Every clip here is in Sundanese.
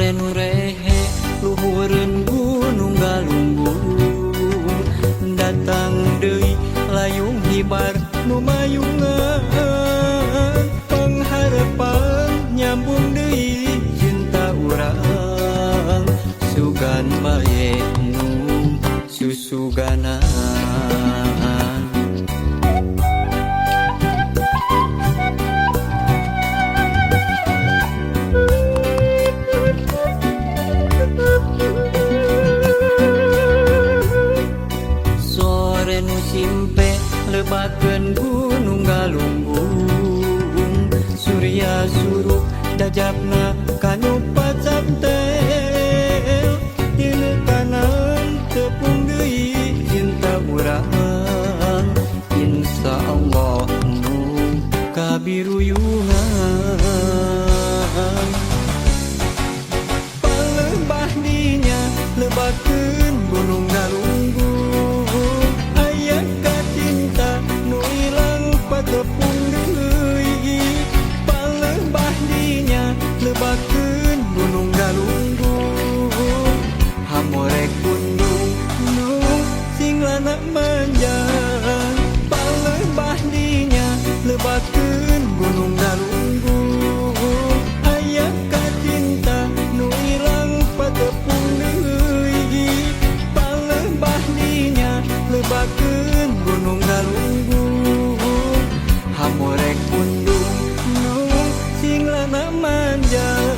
Sore nu rehe luhureun gunung Galunggung, datang deui layung hibar nu mayungan, pengharapan nyambung deui cinta urang, sugan bae nu susuganan. Sore nu simpe lebakeun gunung Galunggung, surya surup dajabna kanu pacap teh, dina kanan tepung deui cinta urang, insyaallah nu kabiruyungan. Palebah dinya lebakeun gunung Galunggung, aya kacinta nu ilang patepung deui. Palebah dinya lebakeun gunung Galunggung, hamorek bundung nu singlana manjang. Palebah dinya lebakeun gunung Galunggung, aya kacinta nu ilang patepung deui. Palebah dinya lebakeun gunung Galunggung, hamorek bundung nu singlana manjang.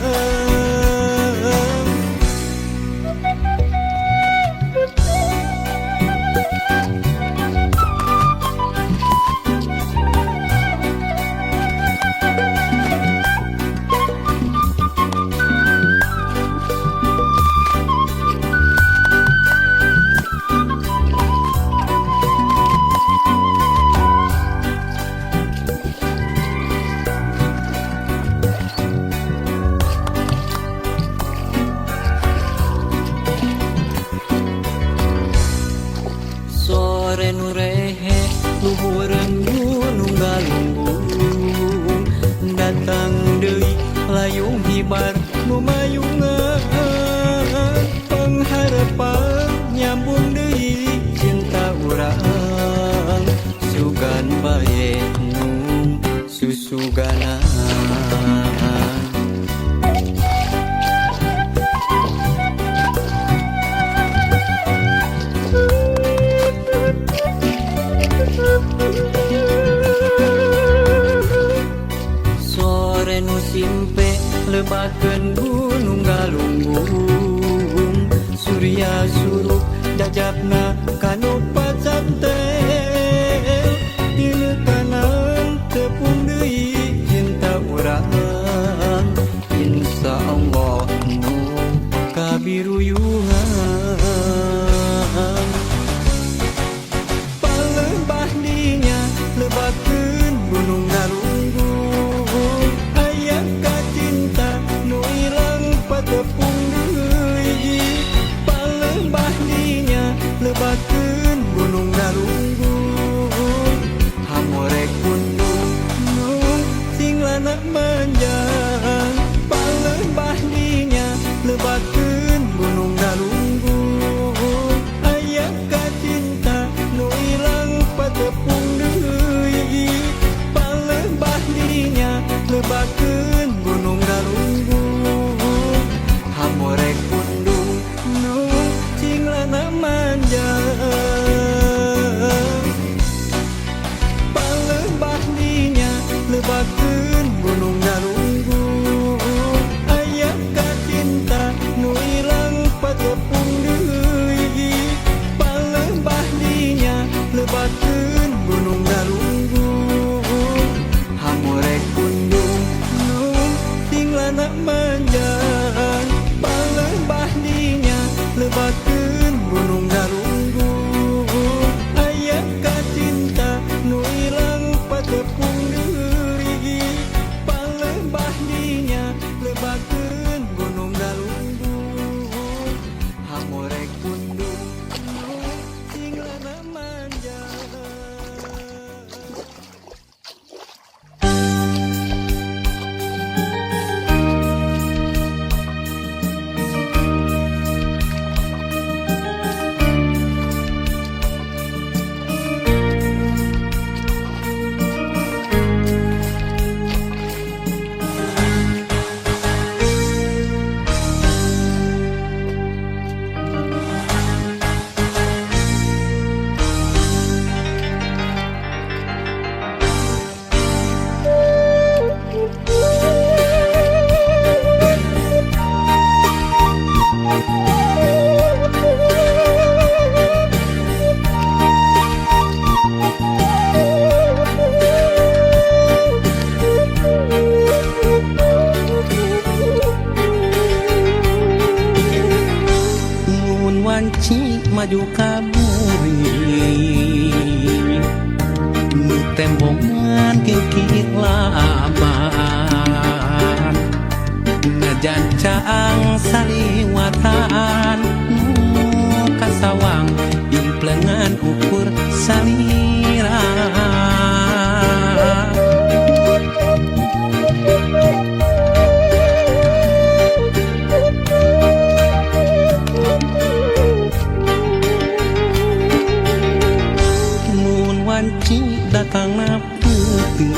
Sore nu rehe luhureun gunung Galunggung, datang deui layung hibar nu mayungan, pengharapan nyambung deui cinta urang, sugan bae nu susuganan. Sore nu simpe lebakeun gunung Galunggung, surya surup dajabna kanu pacap teh, dina kanan tepung deui cinta urang, insyaallah nu kabiruyungan. Palebah dinya lebakeun gunung Galunggung, aya kacinta nu ilang patepung deui. Palebah dinya lebakeun gunung Galunggung, hamorek bundung nu singlana manjang. Palebah dinya lebakeun gunung wanci maju kaburi nu tembongan kikik laban najan caang saliwatan nu kasawang implengan ukur salira datang putih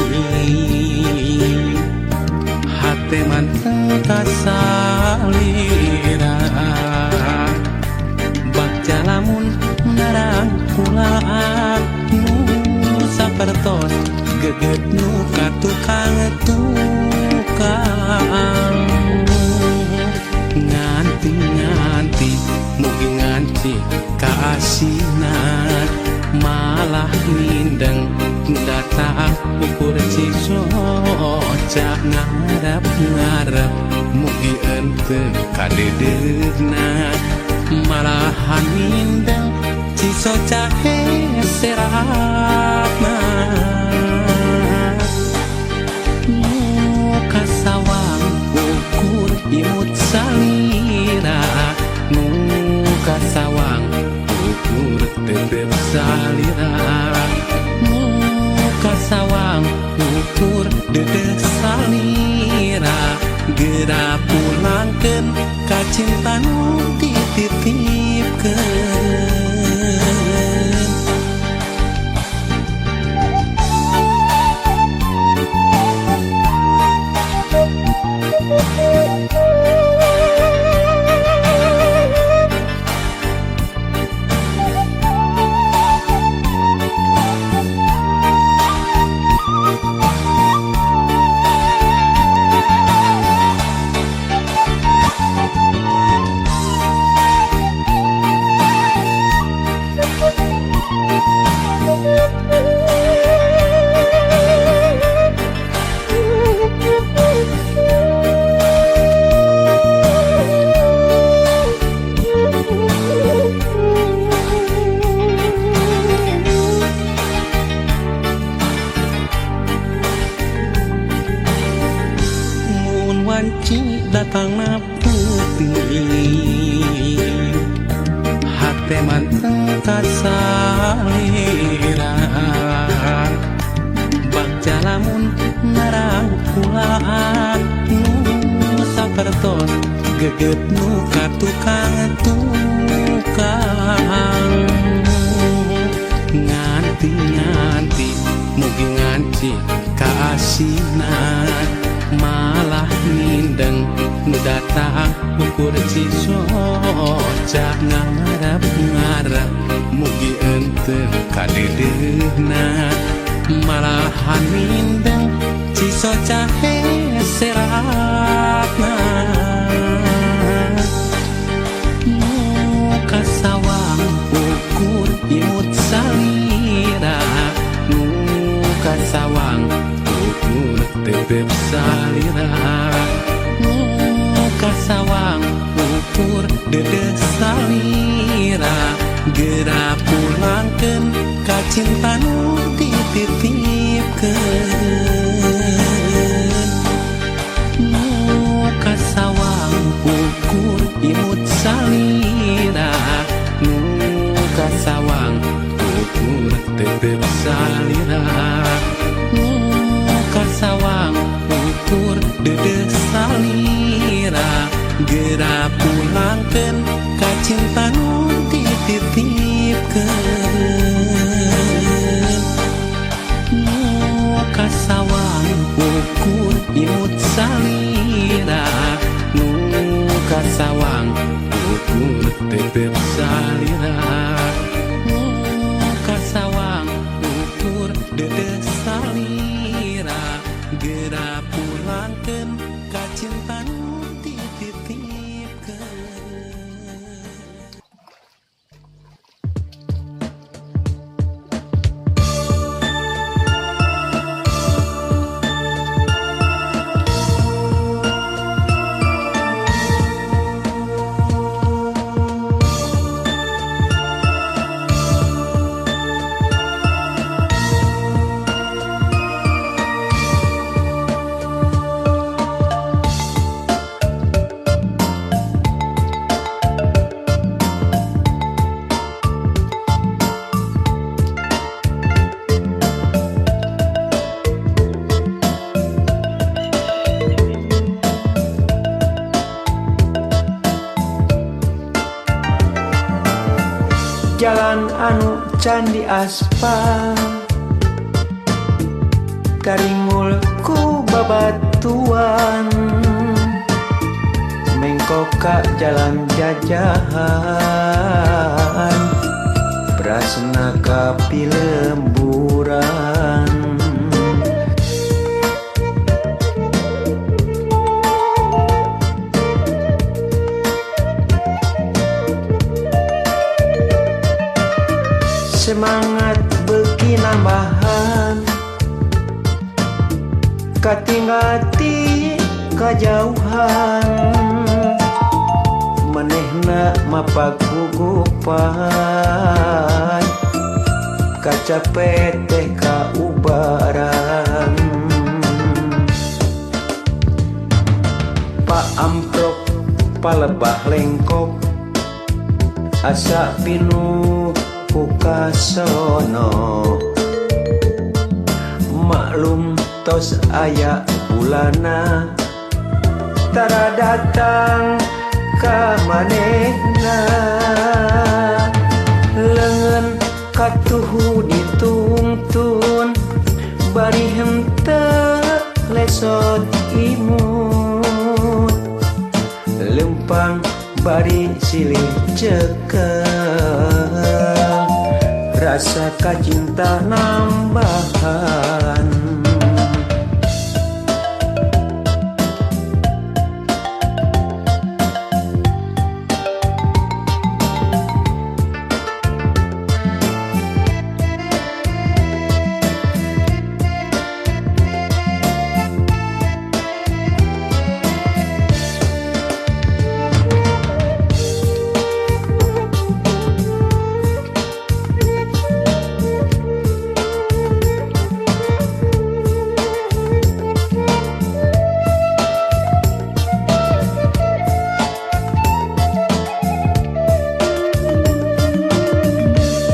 hati manteng kasalira baca lamun narang kulaan nu sapertos geget nu katukang tukang nganti mugi nganti kaasinan malah mindeng datang ukur cisoca ngarep mugi ente kadedeuna malahan mindeng cisoca heseratna nu kasawang ukur imut salira nu kasawang ukur tetep salira kasawang ukur dedeh salira geura pulangkeun ka cinta nu dititipkeun datang putih hati manteng kasalira baca lamun narang kulaan nu sapertos geget nu katukang tukang nganti mugi nganti kaasinan malah mindeng nu datang ukur cisoca ngarep mugi ente kadedeuna malahan mindeng cisoca heseratna nu kasawang ukur imut salira nu kasawang ukur tetep salira nu kasawang ukur dedeh salira geura pulangkeun ka cinta nu dititipkeun nu kasawang ukur imut salira nu kasawang ukur tetep salira nu kasawang ukur dedeh salira geura pulangkeun ka cinta nu dititipkeun nu kasawang ukur imut salira nu kasawang ukur tetep salira nu kasawang ukur dedeh salira geura pulangkeun ka cinta nu dititipkeun. Jalan anu candi aspal karingul ku babatuan mengkoka jalan jajahan prasna kapi lemburan semangat beki nambahan katinggati kajauhan manehna mapagugupan kacapet teh kaubaran Pak amprok palebah lengkok asa pinuh kukasono maklum tos aya bulana tara datang ka manehna leungeun katuhu ditungtun bari henteu lesot imut lempang bari silih cekel rasa kacinta nambahan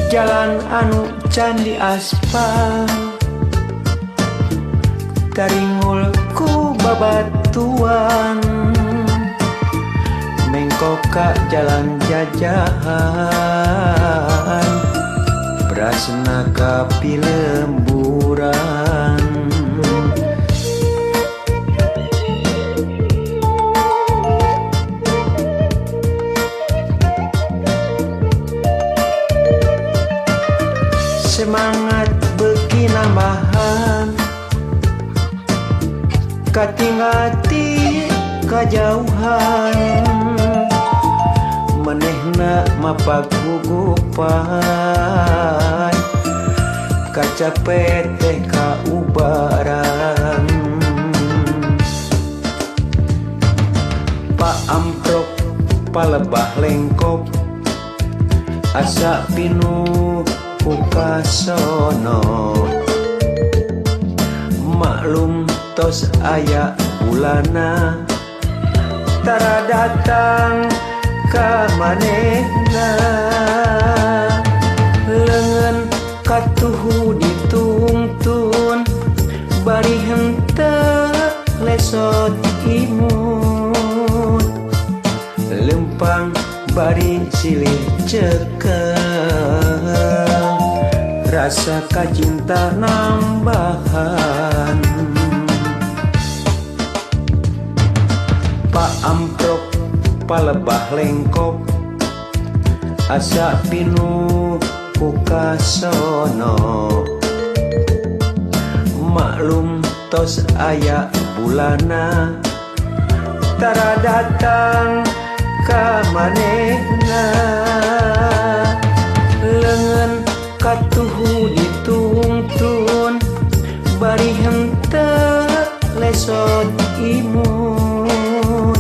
jalan anu candi aspal karingul ku babatuan mengkoka jalan jajahan prasna kapi lemburan semangat beki nambahan katinggati kajauhan manehna mapagugupan kacapet teh kaubaran Pak amprok palebah lengkok asa pinuh kukasono maklum tos aya bulana tara datang ka manehna leungeun katuhu ditungtun bari henteu lesot imut lempang bari silih cekel rasa kacinta nambahan Pak amprok palebah lengkok asa pinuh kukasono maklum tos aya bulana tara datang ka manehna leungeun katuhu ditungtun bari henteu lesot imut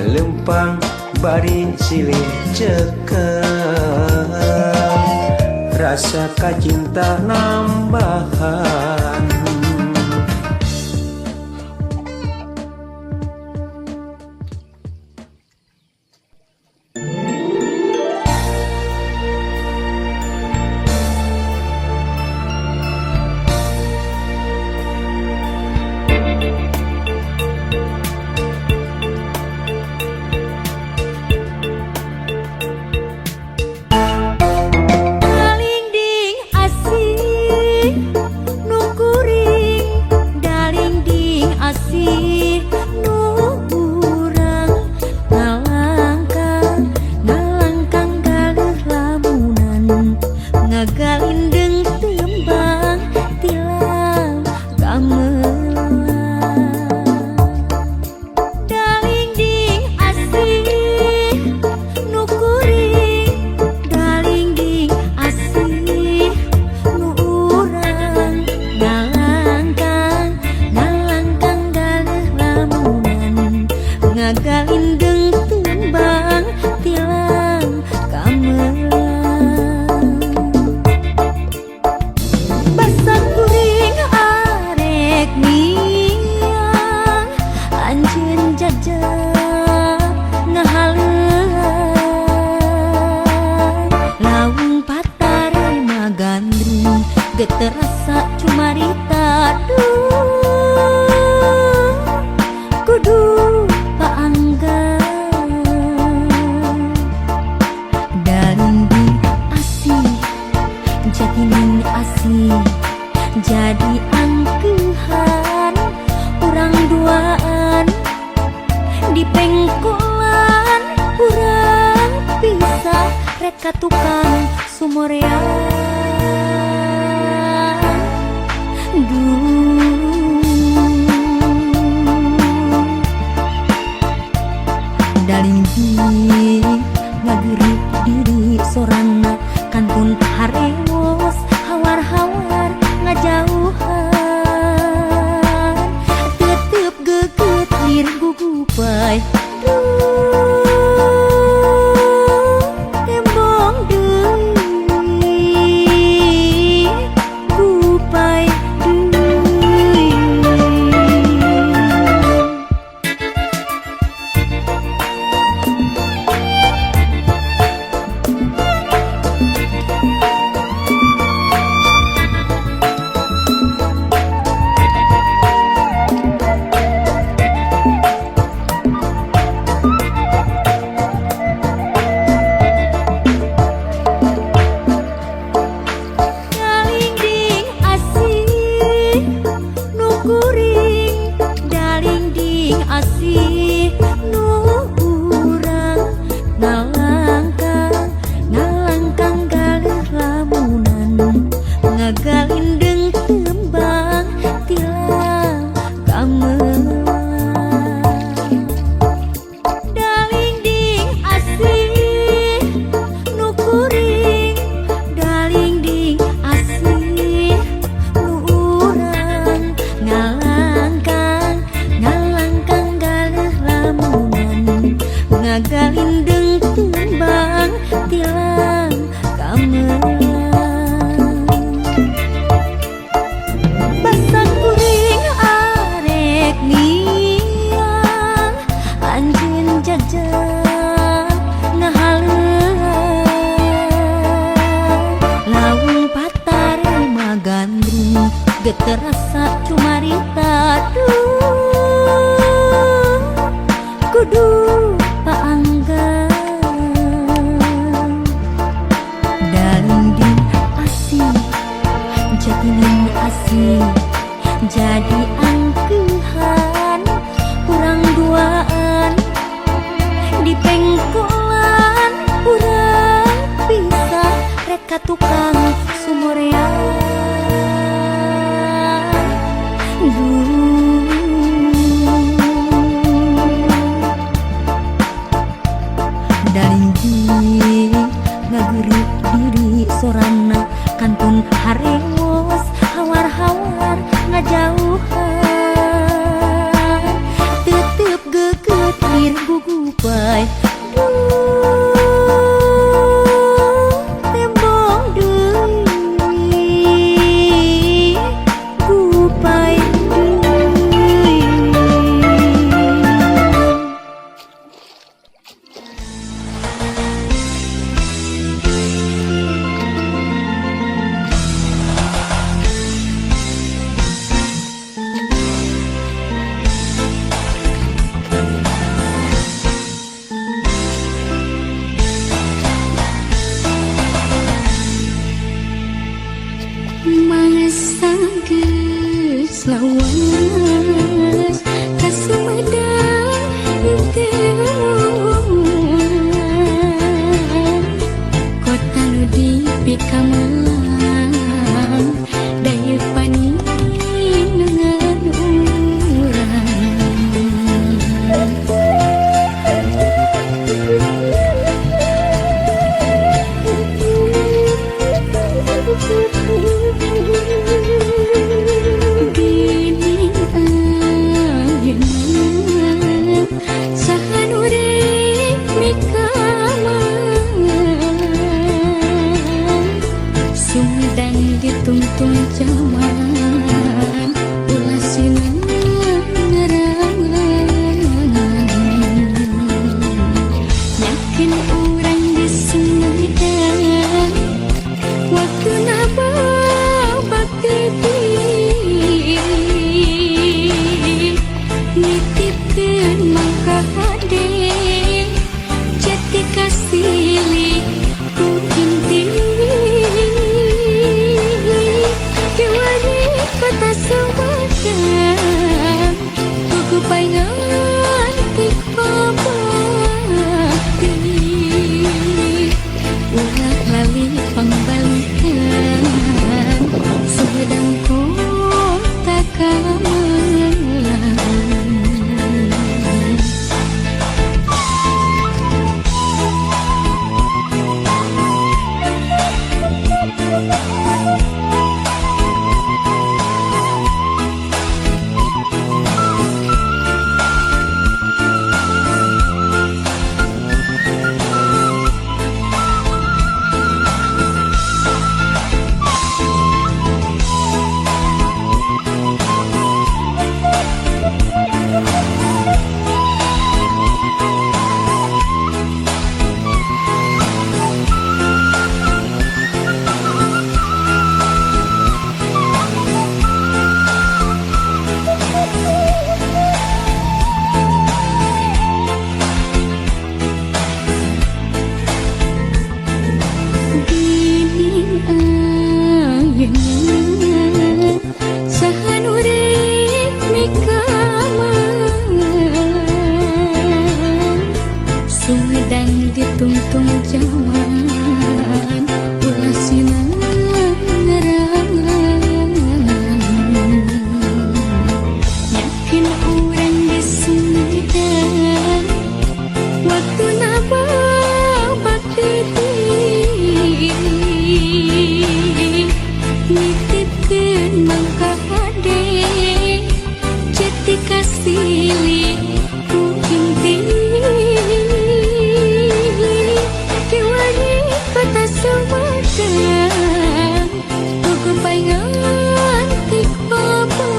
lempang bari silih cekel rasa kacinta nambahan terasa cumarita kudu paangga dalindi asih jatining asih jadi angkehan urang duaan di pengkolan urang pisah reka tukang sumorean dalindi ngageureup diri sorana kantun harewos hawar-hawar ngajauhan tetep geget lir gugupay tembong deui gupay deui dalingding asih nu kuring dalingding asih nu urang ngalangkang galih lamunan ngagalindeng tembang tilang gamelan dalingding asih nu kuring dalingding asih nu urang ngalangkang galih lamunan ngagalindeng tembang tilang gamelan basa kuring arek niang anjeun jajang ngahaleung lawung patare magandrung get terasa cumarita kudu paangga dalinding asih jatining asih jadi angkehan urang duaan di pengkolan urang pisah reka tukang sumorean dalinding ngageureup diri sorana kantun harewos hawar-hawar ngajauhan tetep geget lir gugupay tembong deui gupay deui mangsa geus lawas kasumedang teuing kota nu dipikamelang daya paningan Gini ayeuna saha nu rek mikaman sumedang dituntun zaman ulah sinan ngarangan yakin urang di Sumedang waktu napa Sumedang ditungtung zaman ulah sinang ngerangan yakin orang di Sumedang waktu napa bakti nitipkeun mangka hade jati kasih ku inti kiwani kata Sumedang ku paingan tik babati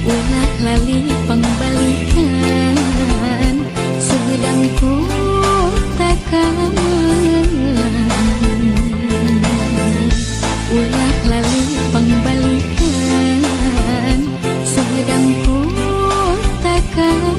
ulah lali pangbalikan Sumedangku tak kamelan ulah lali pangbalikan Sumedangku tak kamelan.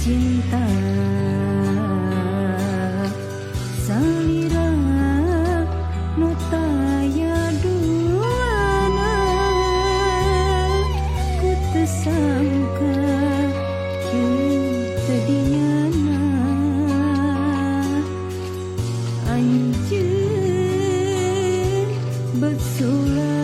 Cinta salira nu taya duana ku teu sangka kieu diana anjeun besulaya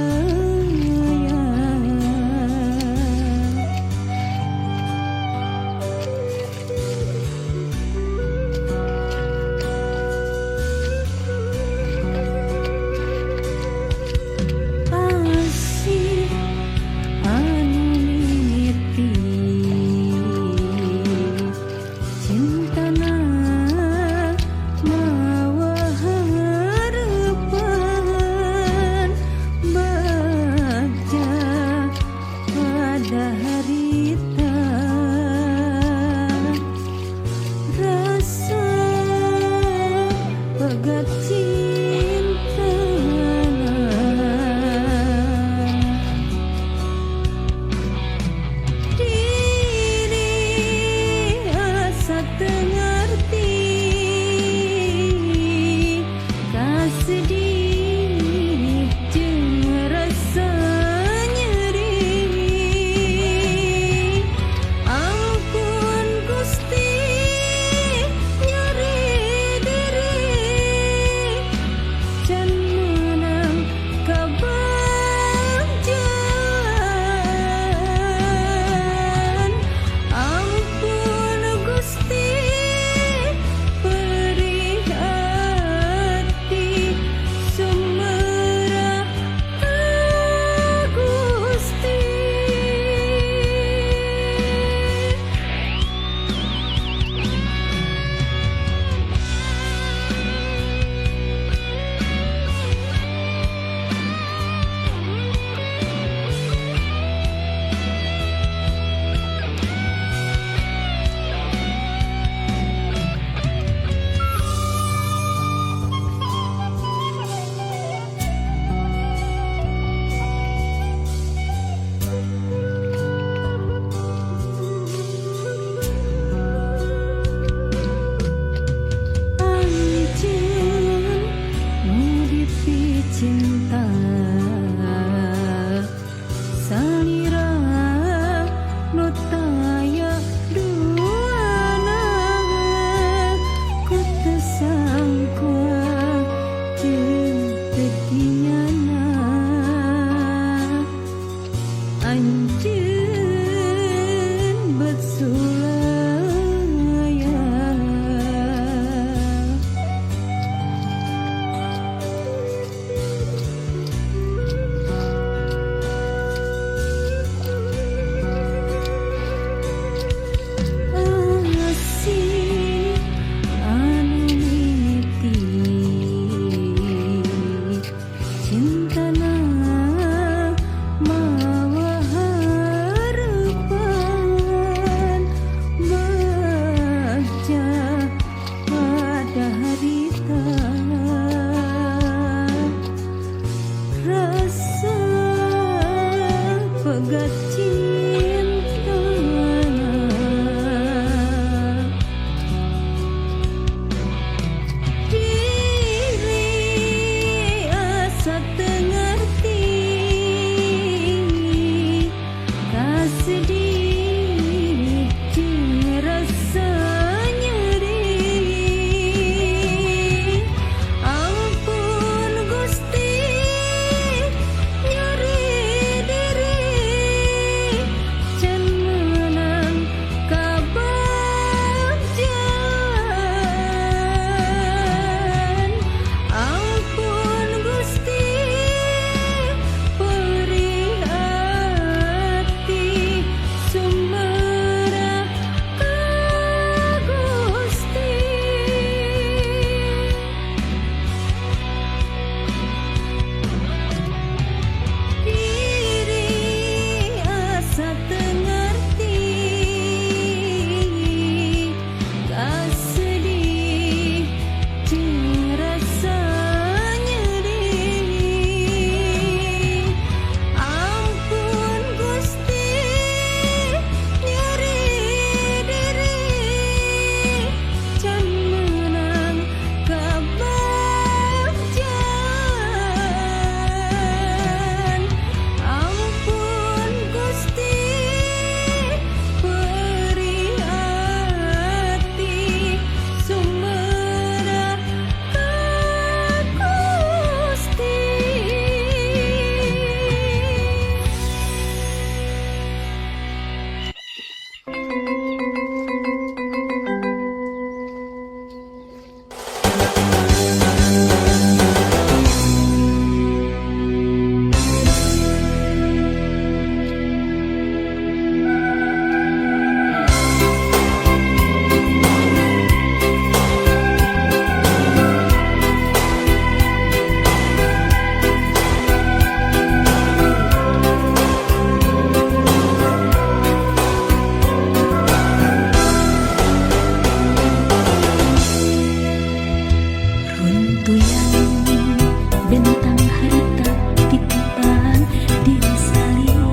bentang harta titipan diri salira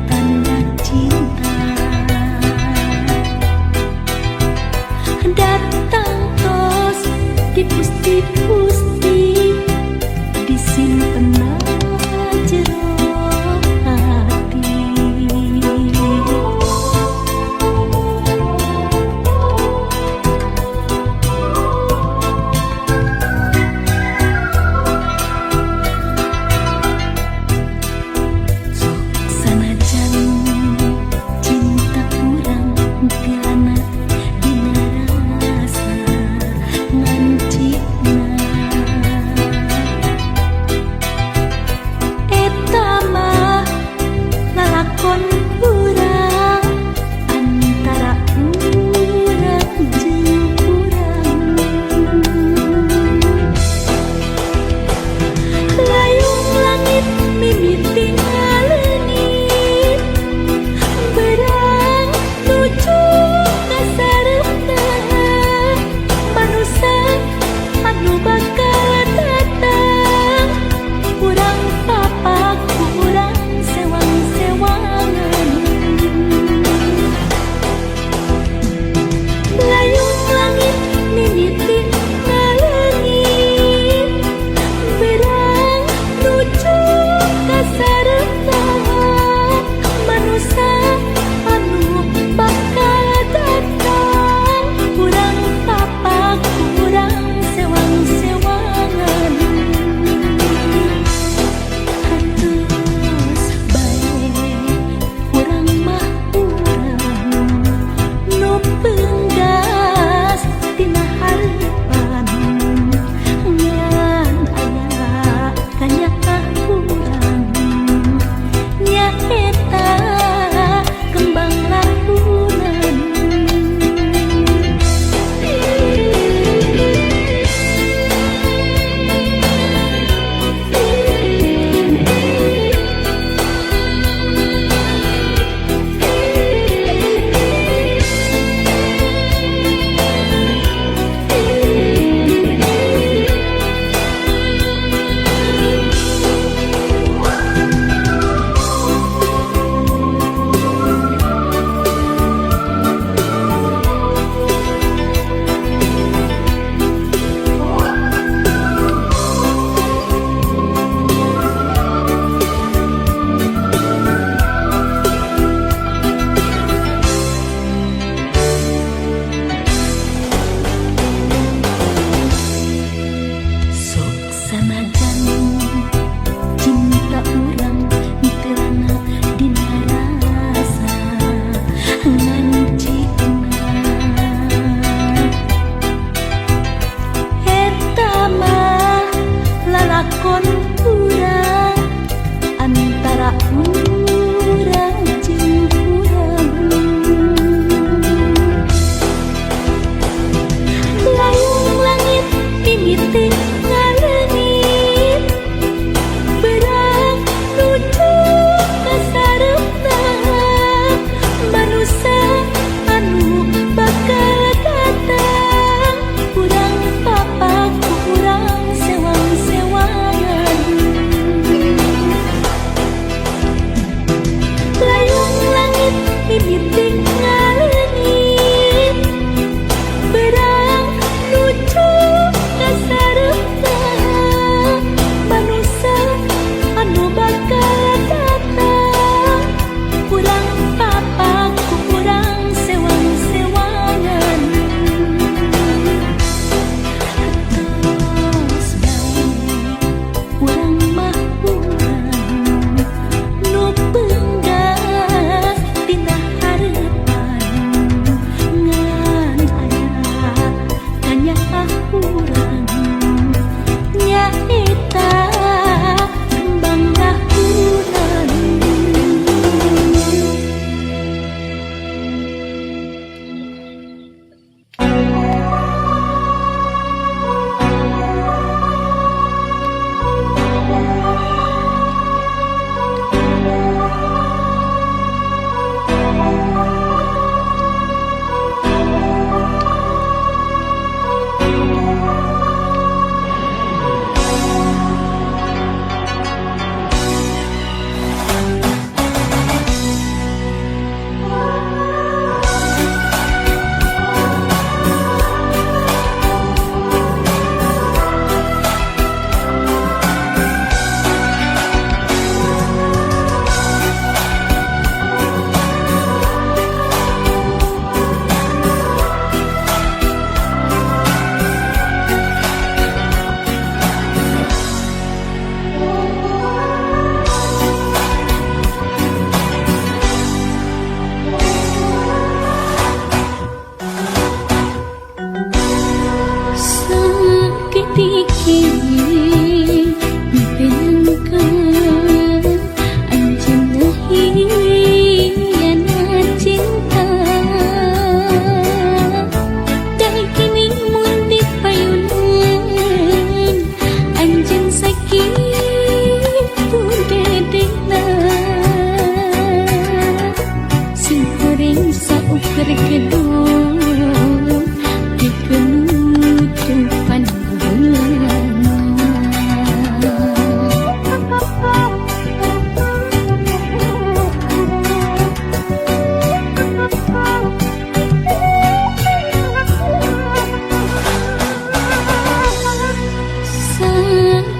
tanda cinta datang tos dipusti-pusti disimpen jero hati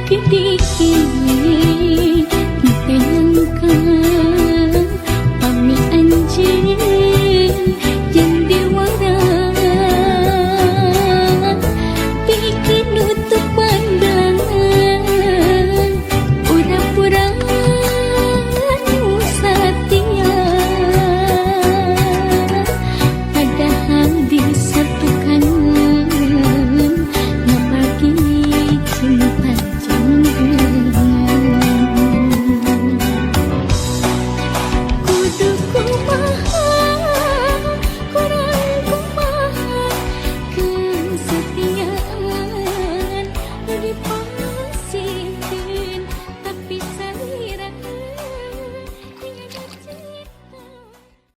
diki teu nyangka